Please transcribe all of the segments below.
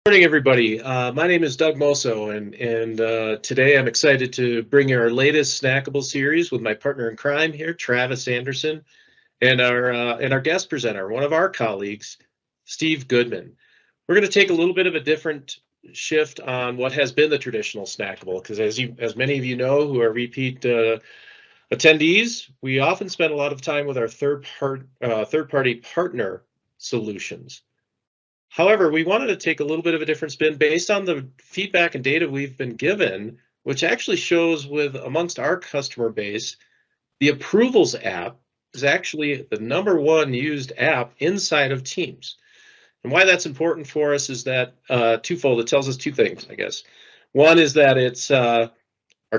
Morning, everybody. My name is Doug Moso, and today I'm excited to bring you our latest snackable series with my partner in crime here, Travis Anderson, and our guest presenter, one of our colleagues, Steve Goodman. We're going to take a little bit of a different shift on what has been the traditional snackable, because as many of you know who are repeat attendees, we often spend a lot of time with our third-party partner solutions. However, we wanted to take a little bit of a different spin based on the feedback and data we've been given, which actually shows with amongst our customer base, the approvals app is actually the #1 used app inside of Teams. And why that's important for us is that twofold. It tells us two things, I guess. One is that it's our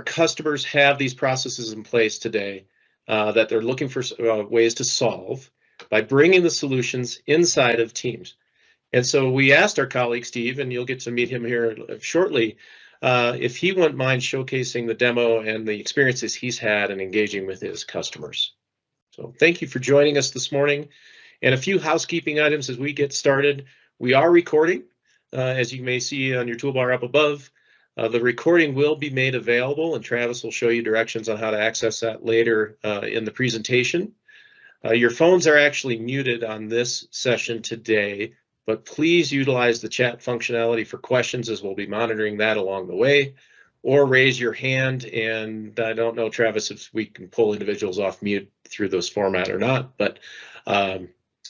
customers have these processes in place today that they're looking for ways to solve by bringing the solutions inside of Teams. And so we asked our colleague, Steve, and you'll get to meet him here shortly, if he wouldn't mind showcasing the demo and the experiences he's had in engaging with his customers. So thank you for joining us this morning. And a few housekeeping items as we get started. We are recording, as you may see on your toolbar up above. The recording will be made available, and Travis will show you directions on how to access that later in the presentation. Your phones are actually muted on this session today, but please utilize the chat functionality for questions, as we'll be monitoring that along the way, or raise your hand. And I don't know, Travis, if we can pull individuals off mute through this format or not, but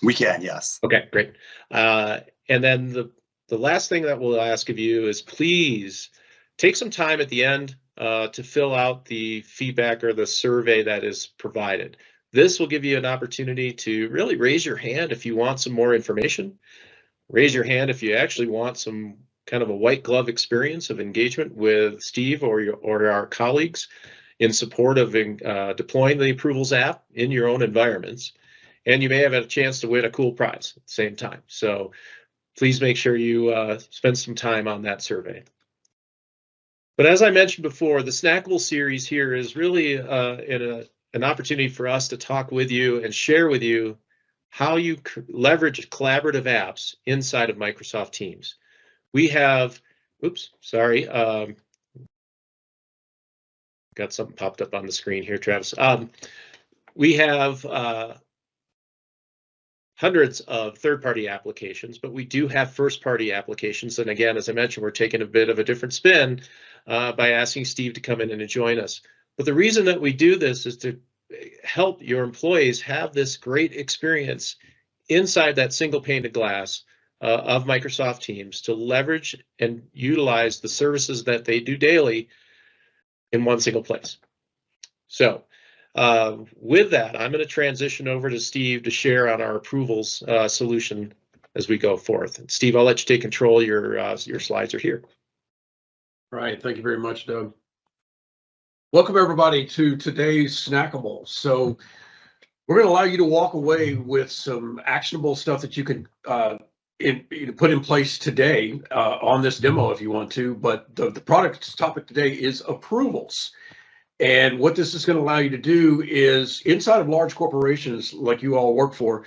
we can, yes. Okay, great. And then the last thing that we'll ask of you is please take some time at the end to fill out the feedback or the survey that is provided. This will give you an opportunity to really raise your hand if you want some more information. Raise your hand if you actually want some kind of a white glove experience of engagement with Steve or our colleagues in support of deploying the approvals app in your own environments. And you may have a chance to win a cool prize at the same time. So please make sure you spend some time on that survey. But as I mentioned before, the Snackable series here is really an opportunity for us to talk with you and share with you how you leverage collaborative apps inside of Microsoft Teams. We have, got something popped up on the screen here, Travis. We have hundreds of third-party applications, but we do have first-party applications. And again, as I mentioned, we're taking a bit of a different spin by asking Steve to come in and join us. But the reason that we do this is to help your employees have this great experience inside that single pane of glass of Microsoft Teams to leverage and utilize the services that they do daily in one single place. So with that, I'm going to transition over to Steve to share on our approvals solution as we go forth. And Steve, I'll let you take control. Your slides are here. All right, thank you very much, Doug. Welcome everybody to today's Snackable. So we're going to allow you to walk away with some actionable stuff that you can put in place today on this demo if you want to. But the product topic today is approvals. And what this is going to allow you to do is inside of large corporations like you all work for,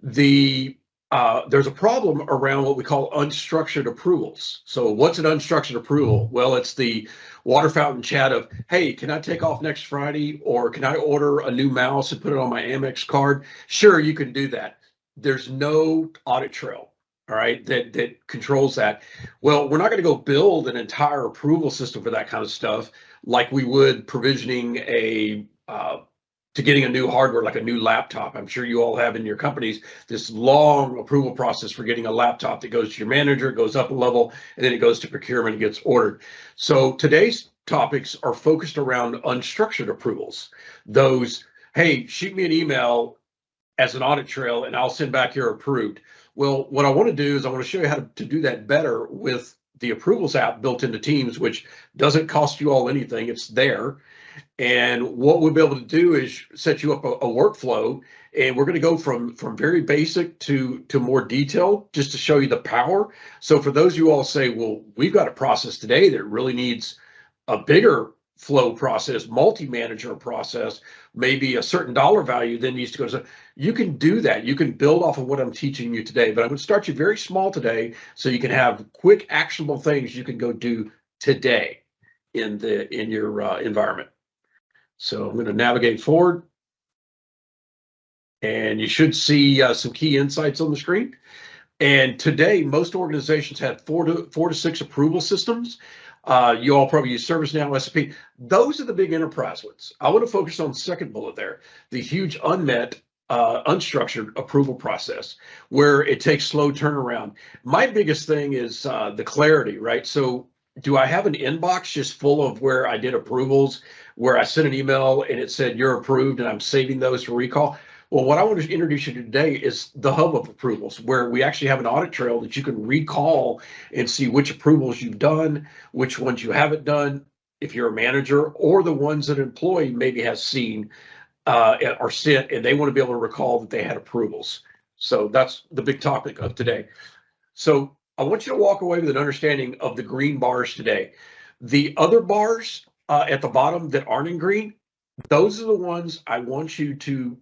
there's a problem around what we call unstructured approvals. So what's an unstructured approval? Well, it's the water fountain chat of, hey, can I take off next Friday? Or can I order a new mouse and put it on my Amex card? Sure, you can do that. There's no audit trail, all right, that controls that. Well, we're not going to go build an entire approval system for that kind of stuff like we would provisioning to getting a new hardware, like a new laptop. I'm sure you all have in your companies this long approval process for getting a laptop that goes to your manager, goes up a level, and then it goes to procurement and gets ordered. So today's topics are focused around unstructured approvals. Those, hey, shoot me an email as an audit trail and I'll send back your approved. Well, what I want to do is I want to show you how to do that better with the approvals app built into Teams, which doesn't cost you all anything. It's there. And what we'll be able to do is set you up a workflow, and we're going to go from very basic to more detailed just to show you the power. So for those of you all say, well, we've got a process today that really needs a bigger flow process, multi-manager process, maybe a certain dollar value then needs to go. So you can do that. You can build off of what I'm teaching you today, but I'm going to start you very small today so you can have quick, actionable things you can go do today in your environment. So I'm going to navigate forward, and you should see some key insights on the screen. And today, most organizations have four to six approval systems. You all probably use ServiceNow, SAP. Those are the big enterprise ones. I want to focus on the second bullet there, the huge unmet, unstructured approval process, where it takes slow turnaround. My biggest thing is the clarity, right? So do I have an inbox just full of where I did approvals, where I sent an email and it said you're approved and I'm saving those for recall? Well, what I want to introduce you to today is the hub of approvals, where we actually have an audit trail that you can recall and see which approvals you've done, which ones you haven't done, if you're a manager, or the ones that an employee maybe has seen or sent, and they want to be able to recall that they had approvals. So that's the big topic of today. So I want you to walk away with an understanding of the green bars today. The other bars at the bottom that aren't in green, those are the ones I want you to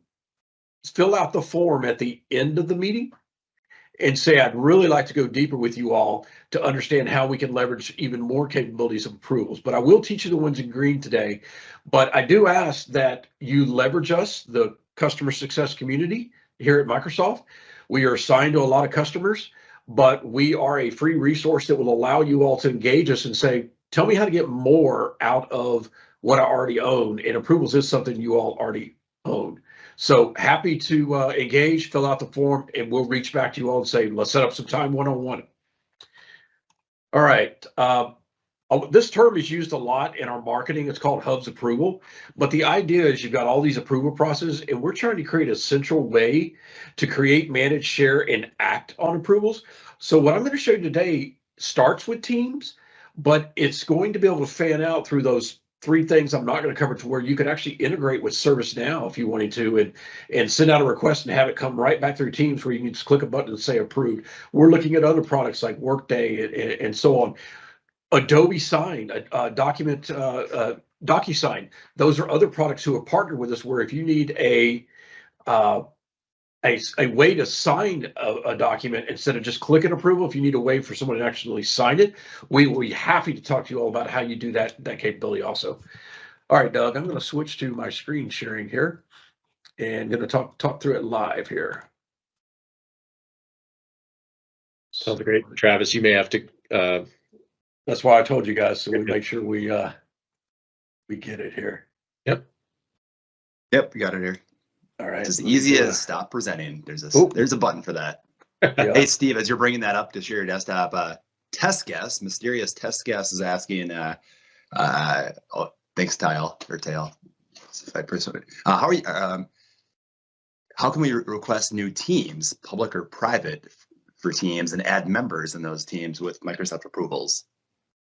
fill out the form at the end of the meeting and say, I'd really like to go deeper with you all to understand how we can leverage even more capabilities of approvals. But I will teach you the ones in green today. But I do ask that you leverage us, the customer success community here at Microsoft. We are assigned to a lot of customers, but we are a free resource that will allow you all to engage us and say, tell me how to get more out of what I already own. And approvals is something you all already own. So happy to engage, fill out the form, and we'll reach back to you all and say, let's set up some time one-on-one. All right. This term is used a lot in our marketing. It's called Hubs Approval. But the idea is you've got all these approval processes, and we're trying to create a central way to create, manage, share, and act on approvals. So what I'm going to show you today starts with Teams, but it's going to be able to fan out through those three things I'm not going to cover, to where you can actually integrate with ServiceNow if you wanted to, and send out a request and have it come right back through Teams, where you can just click a button and say approved. We're looking at other products like Workday and so on. Adobe Sign, DocuSign. Those are other products who have partnered with us, where if you need a way to sign a document instead of just clicking approval, if you need a way for someone to actually sign it, we will be happy to talk to you all about how you do that capability also. All right, Doug, I'm going to switch to my screen sharing here and going to talk through it live here. Sounds great. Travis, you may have to. That's why I told you guys, so we make sure we get it here. Yep, we got it here. All right. It's as easy as stop presenting. There's a button for that. Yeah. Hey, Steve, as you're bringing that up to share your desktop, test guest, mysterious test guest is asking, thanks, Tail. How are you? How can we request new teams, public or private, for teams, and add members in those teams with Microsoft approvals?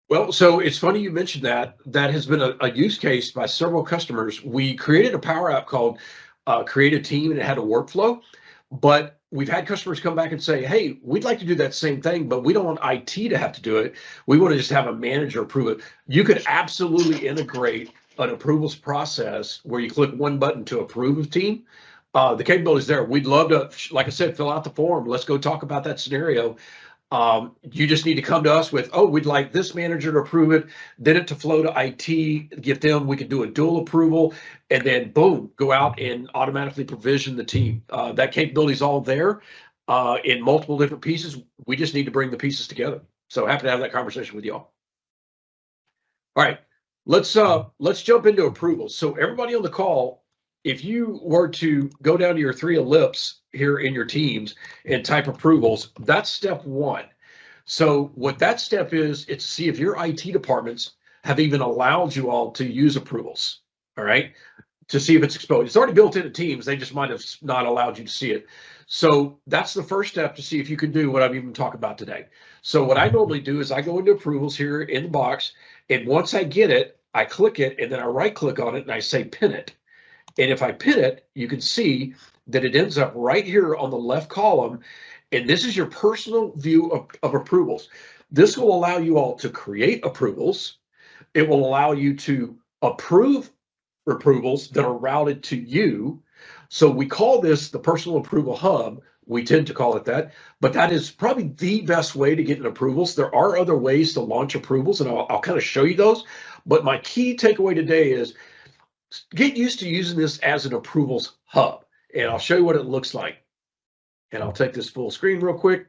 Well, so it's funny you mentioned that. That has been a use case by several customers. We created a Power App called Create a Team, and it had a workflow. But we've had customers come back and say, hey, we'd like to do that same thing, but we don't want IT to have to do it. We want to just have a manager approve it. You could absolutely integrate an approvals process where you click one button to approve a team. The capability is there. We'd love to, like I said, fill out the form. Let's go talk about that scenario. You just need to come to us with, oh, we'd like this manager to approve it, then it to flow to IT, get them, we can do a dual approval, and then boom, go out and automatically provision the team. That capability is all there in multiple different pieces. We just need to bring the pieces together. So happy to have that conversation with y'all. All right, let's jump into approvals. So everybody on the call, if you were to go down to your three ellipses here in your teams and type approvals, that's step one. So what that step is, it's to see if your IT departments have even allowed you all to use approvals, all right, to see if it's exposed. It's already built into Teams. They just might have not allowed you to see it. So that's the first step to see if you can do what I've even talked about today. So what I normally do is I go into approvals here in the box, and once I get it, I click it, and then I right click on it and I say pin it. And if I pin it, you can see that it ends up right here on the left column. And this is your personal view of approvals. This will allow you all to create approvals. It will allow you to approve approvals that are routed to you. So we call this the personal approval hub. We tend to call it that, but that is probably the best way to get in approvals. There are other ways to launch approvals, and I'll kind of show you those. But my key takeaway today is get used to using this as an approvals hub, and I'll show you what it looks like. And I'll take this full screen real quick.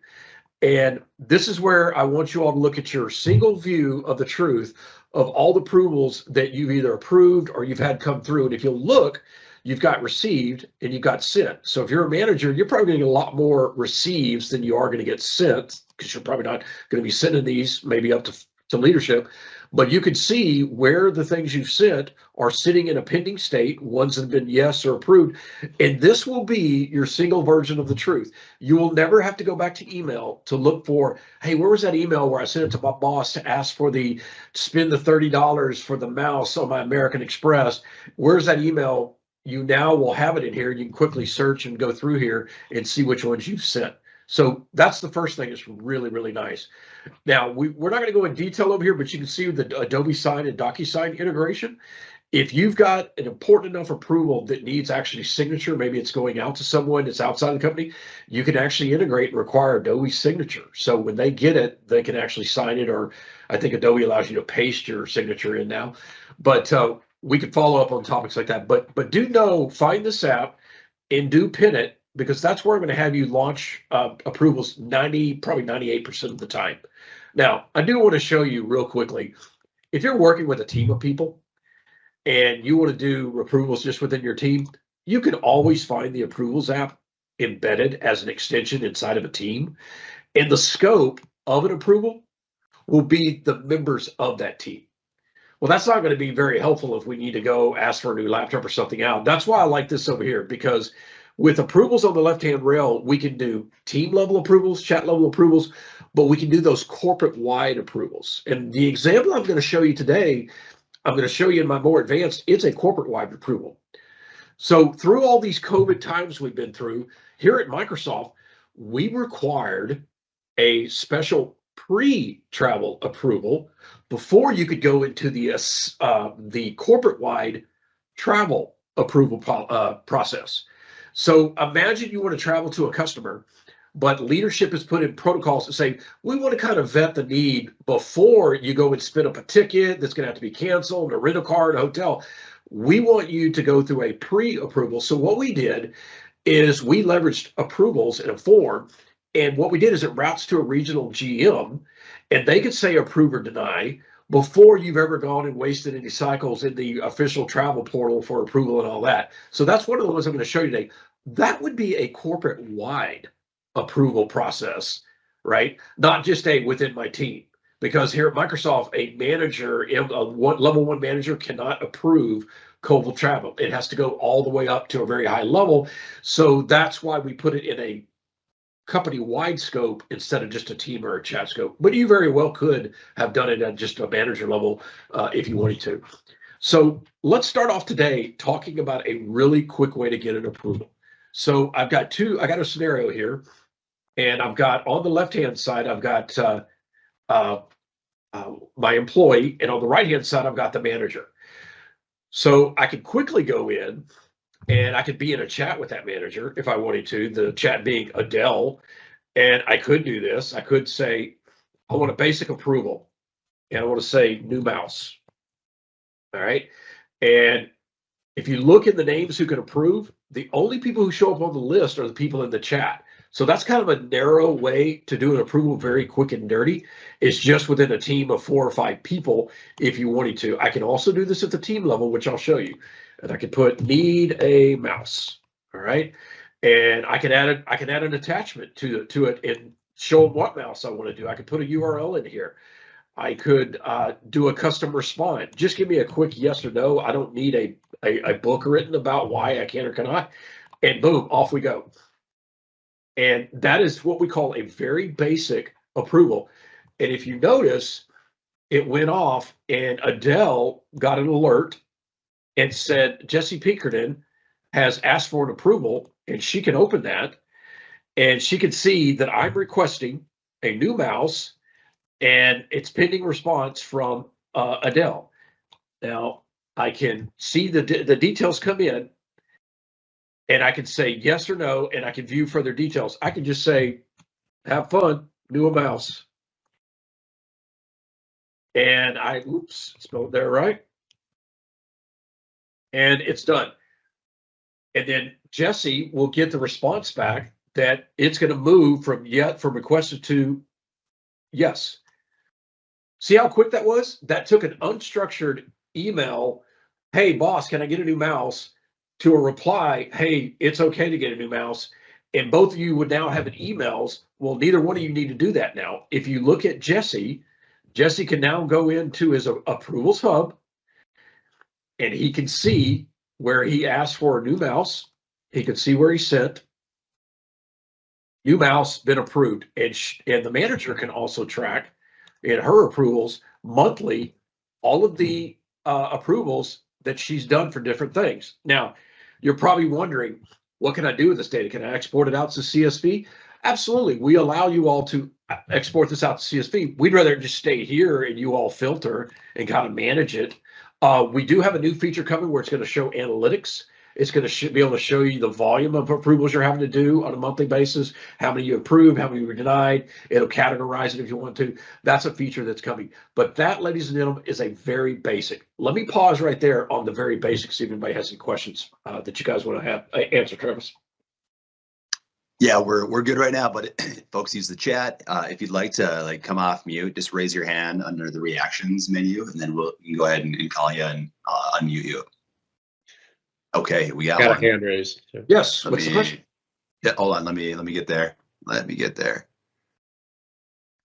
And this is where I want you all to look at your single view of the truth of all the approvals that you've either approved or you've had come through. And if you'll look, you've got received and you've got sent. So if you're a manager, you're probably going to get a lot more receives than you are going to get sent, because you're probably not going to be sending these maybe up to leadership. But you can see where the things you've sent are sitting in a pending state, ones that have been yes or approved. And this will be your single version of the truth. You will never have to go back to email to look for, hey, where was that email where I sent it to my boss to ask for to spend the $30 for the mouse on my American Express? Where's that email? You now will have it in here. You can quickly search and go through here and see which ones you've sent. So that's the first thing. It's really, really nice. Now, we're not going to go in detail over here, but you can see the Adobe Sign and DocuSign integration. If you've got an important enough approval that needs actually signature, maybe it's going out to someone that's outside the company, you can actually integrate and require Adobe signature. So when they get it, they can actually sign it, or I think Adobe allows you to paste your signature in now. But we could follow up on topics like that. But do know, find this app and do pin it, because that's where I'm going to have you launch approvals probably 98% of the time. Now, I do want to show you real quickly, if you're working with a team of people and you want to do approvals just within your team, you can always find the approvals app embedded as an extension inside of a team. And the scope of an approval will be the members of that team. Well, that's not going to be very helpful if we need to go ask for a new laptop or something out. That's why I like this over here, because with approvals on the left-hand rail, we can do team level approvals, chat level approvals, but we can do those corporate wide approvals. And the example I'm going to show you today, I'm going to show you in my more advanced, it's a corporate wide approval. So through all these COVID times we've been through, here at Microsoft, we required a special pre-travel approval before you could go into the corporate-wide travel approval process. So imagine you want to travel to a customer, but leadership has put in protocols to say, we want to kind of vet the need before you go and spin up a ticket that's going to have to be canceled, a rental car, a hotel. We want you to go through a pre-approval. So what we did is we leveraged approvals in a form. And what we did is it routes to a regional GM, and they could say approve or deny before you've ever gone and wasted any cycles in the official travel portal for approval and all that. So that's one of the ones I'm going to show you today. That would be a corporate-wide approval process, right? Not just a within my team. Because here at Microsoft, a manager, level one manager cannot approve global travel. It has to go all the way up to a very high level. So that's why we put it in a company-wide scope instead of just a team or a chat scope. But you very well could have done it at just a manager level if you wanted to. So let's start off today talking about a really quick way to get an approval. So I got a scenario here, and I've got on the left-hand side, I've got my employee, and on the right-hand side, I've got the manager. So I could quickly go in, and I could be in a chat with that manager if I wanted to, the chat being Adele. And I could do this. I could say, I want a basic approval, and I want to say new mouse. All right. And if you look at the names who can approve, the only people who show up on the list are the people in the chat. So that's kind of a narrow way to do an approval very quick and dirty. It's just within a team of 4 or 5 people if you wanted to. I can also do this at the team level, which I'll show you. And I could put need a mouse. All right. And I can add an attachment to it and show them what mouse I want to do. I could put a URL in here. I could do a custom response. Just give me a quick yes or no. I don't need a book written about why I can or cannot. And boom, off we go. And that is what we call a very basic approval. And if you notice, it went off and Adele got an alert and said, Jesse Pinkerton has asked for an approval, and she can open that. And she can see that I'm requesting a new mouse, and it's pending response from Adele. Now, I can see the details come in, and I can say yes or no, and I can view further details. I can just say, have fun, new a mouse. And oops, spelled there right. And it's done. And then Jesse will get the response back that it's going to move from requested to yes. See how quick that was? That took an unstructured email, hey, boss, can I get a new mouse? To a reply, hey, it's okay to get a new mouse. And both of you would now have an emails. Well, neither one of you need to do that now. If you look at Jesse can now go into his approvals hub, and he can see where he asked for a new mouse. He can see where he sent. New mouse been approved. And the manager can also track in her approvals monthly all of the approvals that she's done for different things. Now, you're probably wondering, what can I do with this data? Can I export it out to CSV? Absolutely. We allow you all to export this out to CSV. We'd rather just stay here and you all filter and kind of manage it. We do have a new feature coming where it's going to show analytics. It's going to be able to show you the volume of approvals you're having to do on a monthly basis, how many you approved, how many were denied. It'll categorize it if you want to. That's a feature that's coming. But that, ladies and gentlemen, is a very basic. Let me pause right there on the very basics. See if anybody has any questions that you guys want to have answer, Travis. Yeah, we're good right now, but folks, use the chat. If you'd like to come off mute, just raise your hand under the reactions menu, and then we can go ahead and call you and unmute you. Okay, we got Got one. a hand raised. Yes. What's the question? Yeah, hold on. Let me get there. Let me get there.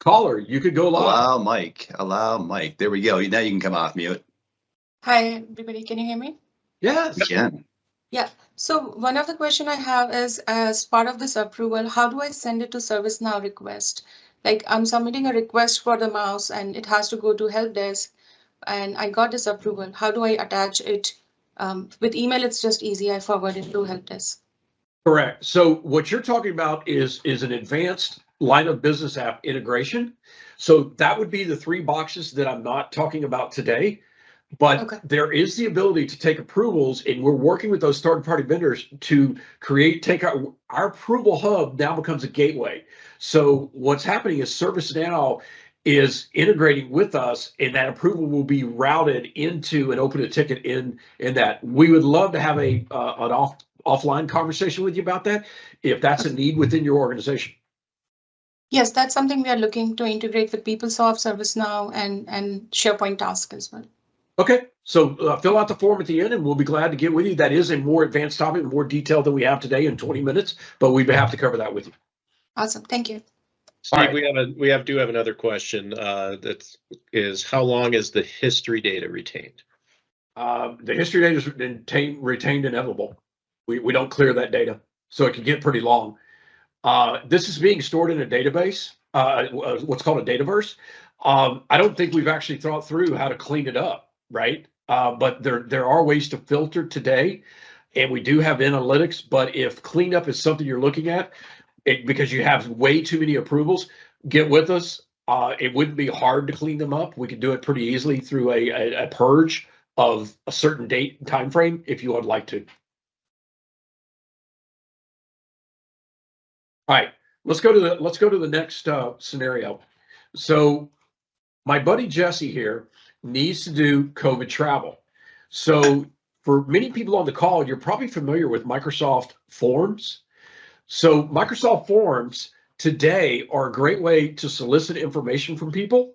Caller, you could go live. Allow Mike. Allow Mike. There we go. Now you can come off mute. Hi, everybody. Can you hear me? Yes. You can. Yeah. So one of the question I have is, as part of this approval, how do I send it to ServiceNow request? Like I'm submitting a request for the mouse and it has to go to help desk, and I got this approval. How do I attach it? With email, it's just easy. I forward it to help desk. Correct. So what you're talking about is an advanced line of business app integration. So that would be the 3 boxes that I'm not talking about today. But Okay. there is the ability to take approvals, and we're working with those third-party vendors to take our approval hub now becomes a gateway. So what's happening is ServiceNow is integrating with us, and that approval will be routed into and open a ticket in that. We would love to have an offline conversation with you about that if that's a need within your organization. Yes, that's something we are looking to integrate with PeopleSoft, ServiceNow, and SharePoint Task as well. Okay, so fill out the form at the end and we'll be glad to get with you. That is a more advanced topic, more detailed than we have today in 20 minutes, but we have to cover that with you. Awesome, thank you. Steve, right. we have another question that is, how long is the history data retained? The history data is retained inevitable. We don't clear that data, so it can get pretty long. This is being stored in a database, what's called a Dataverse. I don't think we've actually thought through how to clean it up, right? But there are ways to filter today, and we do have analytics. But if cleanup is something you're looking at, because you have way too many approvals, get with us. It wouldn't be hard to clean them up. We could do it pretty easily through a purge of a certain date and time frame if you would like to. All right, let's go to the next scenario. So my buddy Jesse here needs to do COVID travel. So for many people on the call, you're probably familiar with Microsoft Forms. So Microsoft Forms today are a great way to solicit information from people.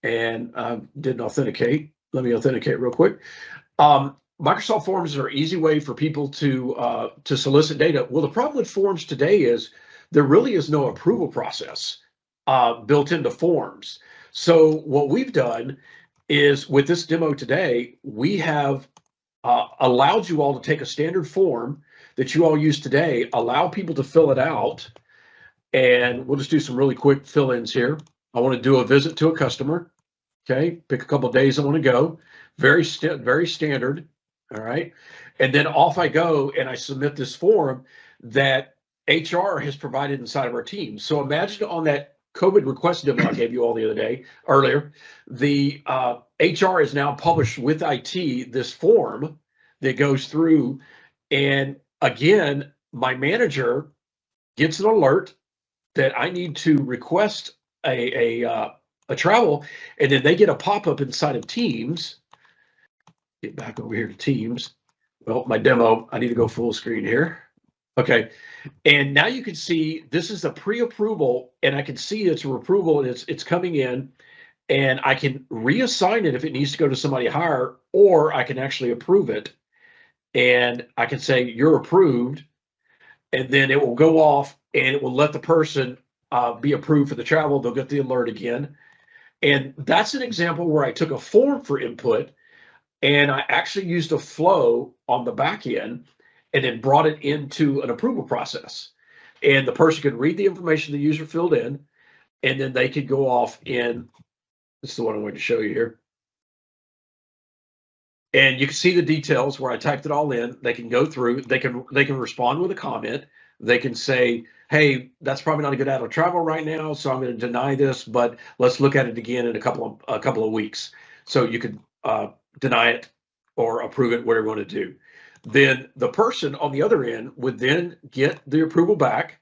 And didn't authenticate. Let me authenticate real quick. Microsoft Forms are an easy way for people to solicit data. Well, the problem with Forms today is there really is no approval process built into Forms. So what we've done is with this demo today, we have allowed you all to take a standard form that you all use today, allow people to fill it out, and we'll just do some really quick fill-ins here. I want to do a visit to a customer. Okay, pick a couple of days I want to go. Very standard. All right, and then off I go and I submit this form that HR has provided inside of our team. So imagine on that COVID request demo I gave you all the other day, earlier, the HR is now published with IT this form that goes through. And again, my manager gets an alert that I need to request a travel, and then they get a pop-up inside of Teams. Get back over here to Teams. Well, my demo, I need to go full screen here. Okay. And now you can see this is a pre-approval, and I can see it's a approval and it's coming in, and I can reassign it if it needs to go to somebody higher, or I can actually approve it. And I can say you're approved, and then it will go off and it will let the person be approved for the travel. They'll get the alert again. And that's an example where I took a form for input and I actually used a flow on the back end and then brought it into an approval process. And the person could read the information the user filled in, and then they could go off in, this is the one I wanted to show you here. And you can see the details where I typed it all in. They can go through, they can respond with a comment. They can say, hey, that's probably not a good out of travel right now, so I'm going to deny this, but let's look at it again in a couple of weeks. So you could deny it or approve it, whatever you want to do. Then the person on the other end would then get the approval back,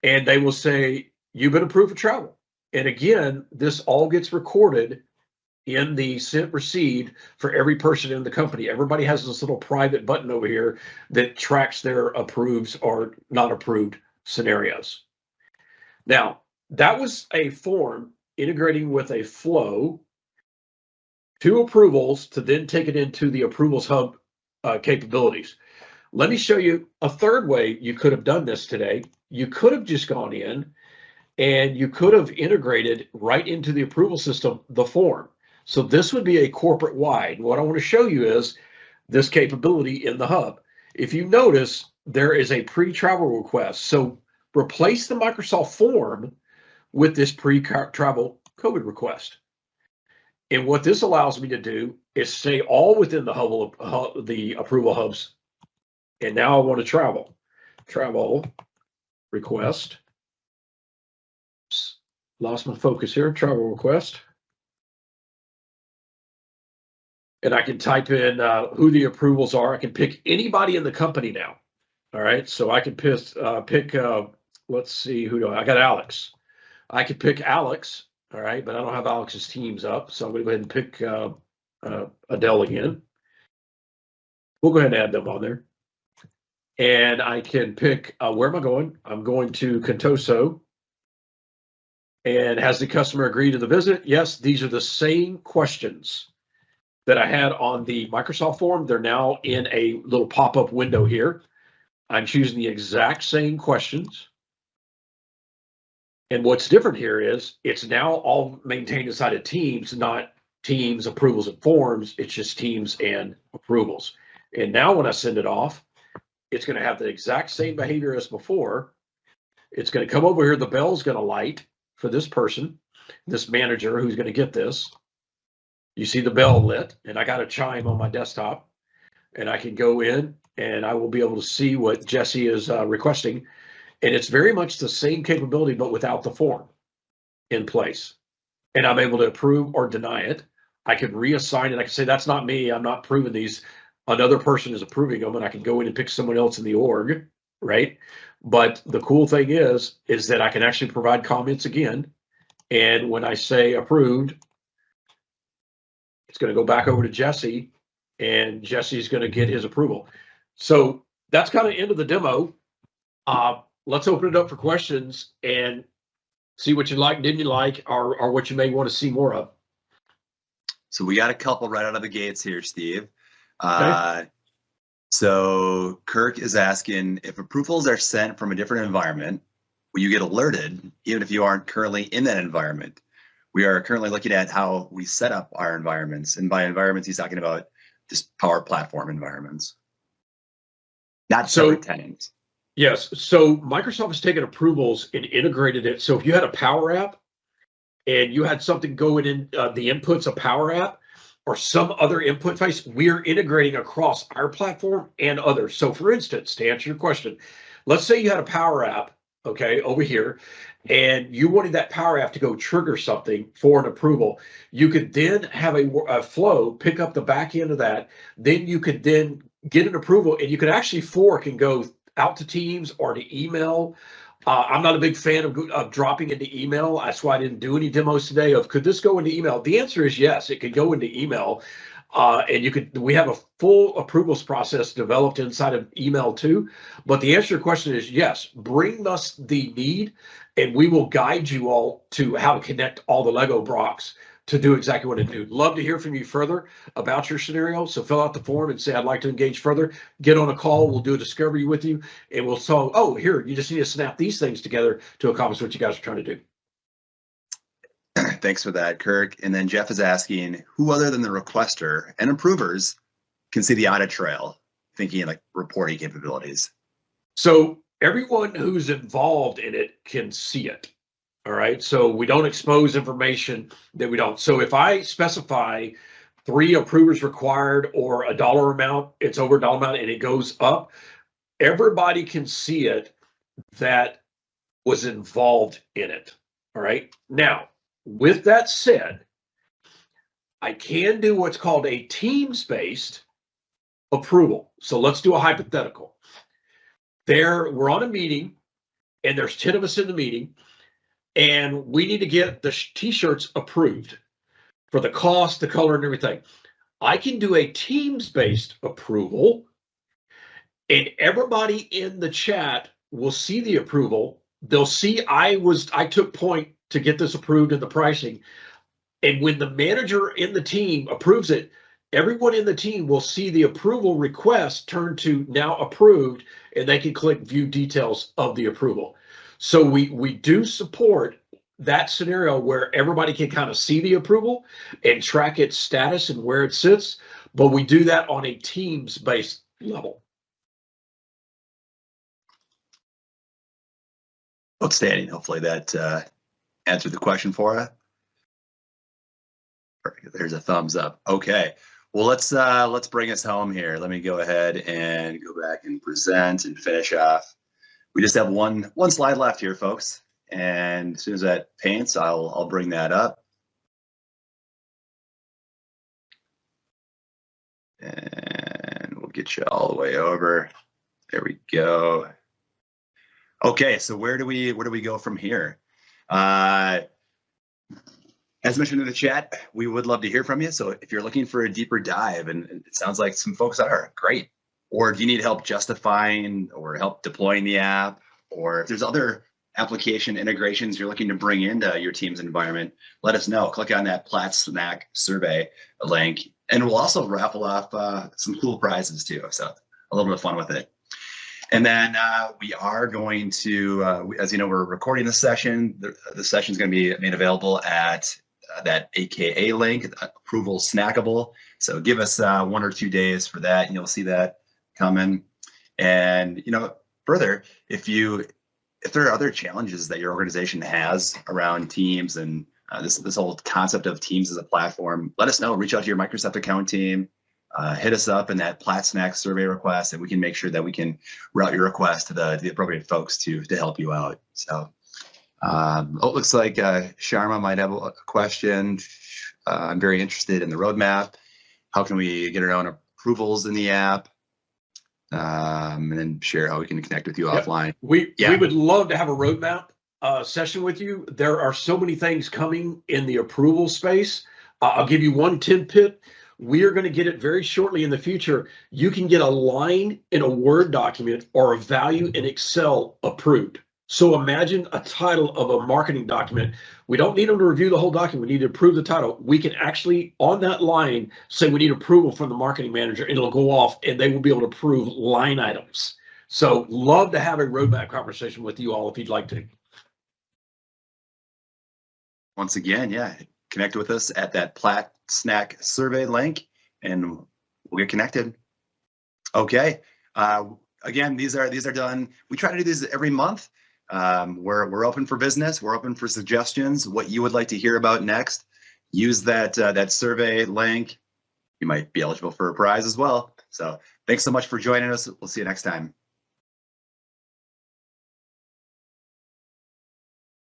and they will say, you've been approved for travel. And again, this all gets recorded in the sent received for every person in the company. Everybody has this little private button over here that tracks their approves or not approved scenarios. Now, that was a form integrating with a flow to approvals to then take it into the Approvals Hub capabilities. Let me show you a third way you could have done this today. You could have just gone in and you could have integrated right into the approval system the form. So this would be a corporate wide. What I want to show you is this capability in the hub. If you notice, there is a pre-travel request. So replace the Microsoft form with this pre-travel COVID request. And what this allows me to do is stay all within the hub, the approval hubs. And now I want to travel request. Oops, lost my focus here. Travel request. And I can type in who the approvals are. I can pick anybody in the company now. All right. So I can pick let's see, I got Alex. I could pick Alex. All right. But I don't have Alex's Teams up. So I'm going to go ahead and pick Adele again. We'll go ahead and add them on there. And I can pick, where am I going? I'm going to Contoso. And has the customer agreed to the visit? Yes, these are the same questions that I had on the Microsoft form. They're now in a little pop-up window here. I'm choosing the exact same questions. And what's different here is it's now all maintained inside of Teams, not Teams, approvals, and forms. It's just Teams and approvals. And now when I send it off, it's going to have the exact same behavior as before. It's going to come over here. The bell's going to light for this person, this manager who's going to get this. You see the bell lit, and I got a chime on my desktop, and I can go in and I will be able to see what Jesse is requesting. And it's very much the same capability, but without the form in place. And I'm able to approve or deny it. I could reassign it. I can say, that's not me. I'm not approving these. Another person is approving them, and I can go in and pick someone else in the org, right? But the cool thing is that I can actually provide comments again. And when I say approved, it's going to go back over to Jesse, and Jesse's going to get his approval. So that's kind of end of the demo. Let's open it up for questions and see what you like, didn't you like, or what you may want to see more of. So we got a couple right out of the gates here, Steve. Okay. So Kirk is asking, if approvals are sent from a different environment, will you get alerted even if you aren't currently in that environment? We are currently looking at how we set up our environments. And by environments, he's talking about just Power Platform environments, not separate tenants. Yes. So Microsoft has taken approvals and integrated it. So if you had a Power App and you had something going in the inputs of Power App or some other input face, we're integrating across our platform and others. So for instance, to answer your question, let's say you had a Power App okay, over here, and you wanted that Power App to go trigger something for an approval, you could then have a flow pick up the back end of that. Then you could then get an approval, and you could actually fork and go out to Teams or to email. I'm not a big fan of dropping into email. That's why I didn't do any demos today of could this go into email? The answer is yes, it could go into email. And we have a full approvals process developed inside of email too. But the answer to your question is yes, bring us the need and we will guide you all to how to connect all the Lego blocks to do exactly what it do. Love to hear from you further about your scenario. So fill out the form and say, I'd like to engage further. Get on a call. We'll do a discovery with you and we'll tell, oh, here, you just need to snap these things together to accomplish what you guys are trying to do. Thanks for that, Kirk. And then Jeff is asking, who other than the requester and approvers can see the audit trail, thinking like reporting capabilities? So everyone who's involved in it can see it. All right. So we don't expose information that we don't. So if I specify 3 approvers required or a dollar amount, it's over a dollar amount and it goes up, everybody can see it that was involved in it. All right. Now, with that said, I can do what's called a teams-based approval. So let's do a hypothetical. We're on a meeting and there's 10 of us in the meeting and we need to get the t-shirts approved for the cost, the color and everything. I can do a teams-based approval and everybody in the chat will see the approval. They'll see I took point to get this approved in the pricing. And when the manager in the team approves it, everyone in the team will see the approval request turn to now approved, and they can click view details of the approval. So we do support that scenario where everybody can kind of see the approval and track its status and where it sits, but we do that on a teams-based level. Outstanding. Hopefully that answered the question for you. Perfect. There's a thumbs up. Okay. Well, let's bring us home here. Let me go ahead and go back and present and finish off. We just have one slide left here, folks. And as soon as that paints, I'll bring that up. And we'll get you all the way over. There we go. Okay, so where do we go from here? As mentioned in the chat, we would love to hear from you. So if you're looking for a deeper dive, and it sounds like some folks are, great. Or do you need help justifying or help deploying the app? Or if there's other application integrations you're looking to bring into your team's environment, let us know. Click on that Platts Snack survey link, and we'll also raffle off some cool prizes too. So a little bit of fun with it. And then we are going to, as you know, we're recording the session. The session is going to be made available at that AKA link, Approval Snackable. So give us 1 or 2 days for that, and you'll see that coming. And further, if there are other challenges that your organization has around Teams and this whole concept of Teams as a platform, let us know. Reach out to your Microsoft account team. Hit us up in that Platts Snack survey request, and we can make sure that we can route your request to the appropriate folks to help you out. So it looks like Sharma might have a question. I'm very interested in the roadmap. How can we get around approvals in the app? And then share how we can connect with you offline. We would love to have a roadmap session with you. There are so many things coming in the approval space. I'll give you one tidbit. We are going to get it very shortly in the future. You can get a line in a Word document or a value in Excel approved. So imagine a title of a marketing document. We don't need them to review the whole document. We need to approve the title. We can actually, on that line, say we need approval from the marketing manager, and it'll go off, and they will be able to approve line items. So love to have a roadmap conversation with you all if you'd like to. Once again, connect with us at that Platts Snack survey link, and we'll get connected. Okay. Again, these are done. We try to do these every month. We're open for business. We're open for suggestions. What you would like to hear about next? Use that survey link. You might be eligible for a prize as well. So thanks so much for joining us. We'll see you next time.